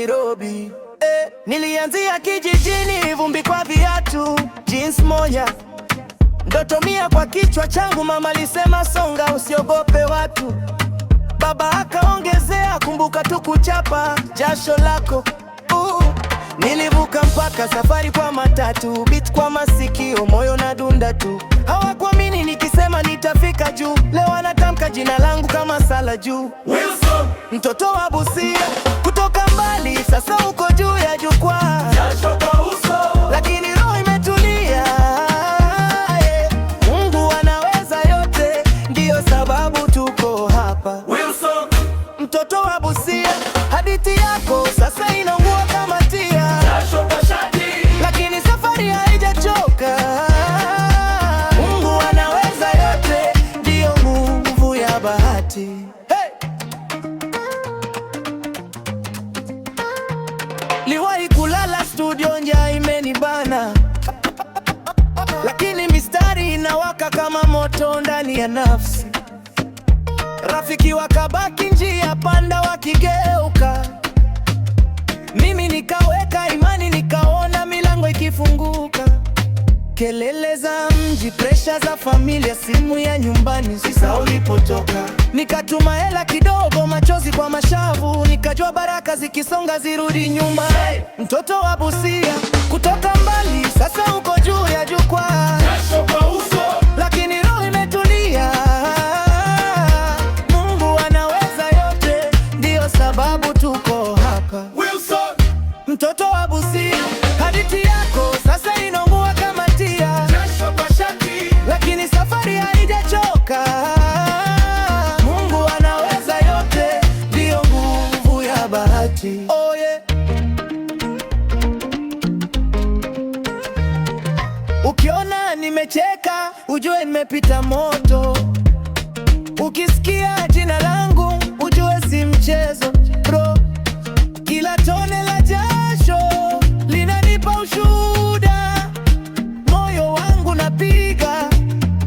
Nairobi. Nilianzia kijijini, vumbi kwa viatu, jeans moja, ndoto 100 kwa kichwa changu. Mama alisema songa, usiogope watu. Baba akaongezea, kumbuka tu kuchapa jasho lako. Nilivuka mpaka, safari kwa matatu, beat kwa masikio, moyo na dunda tu. Hawakuamini nikisema nitafika juu. Leo anatamka jina langu kama sala juu. Wilson, mtoto wa Busia, kutoka mbali, sasa uko juu ya jukwaa. Jasho kwa uso, lakini roho imetulia. Mungu anaweza yote, ndiyo sababu tuko hapa. Wilson, mtoto wa Busia, hadithi yako sasa inaungua kama tia. Jasho kwa shati, lakini safari haijachoka. Mungu anaweza yote, ndiyo nguvu ya bahati. Liwahi kulala studio, njaa imenibana, lakini mistari inawaka kama moto ndani ya nafsi. Rafiki wakabaki njia panda wakigeuka, mimi nikaweka imani, nikaona milango ikifunguka. Kelele za mji, presha za familia, simu ya nyumbani, sisa ulipotoka. Nikatuma hela kidogo, machozi kwa mashavu, nikajua baraka zikisonga zirudi nyuma. Mtoto wa Busia, kutoka mbali, sasa uko juu ya jukwaa. Jasho kwa uso, lakini roho imetulia. Mungu anaweza yote, ndiyo sababu tuko hapa. Wilson, mtoto wa Busia, hadithi yako sasa inaungua kama tia. Jasho kwa shati, lakini safari haijachoka. Mungu anaweza yote, ndiyo nguvu ya bahati. Oh yeah. Ukiona nimecheka, ujue nimepita moto. Ukisikia jina langu, ujue si mchezo bro. Kila tone la jasho linanipa ushuhuda, moyo wangu napiga.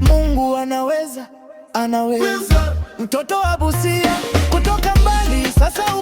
Mungu anaweza, anaweza. Mtoto wa Busia, kutoka mbali, sasa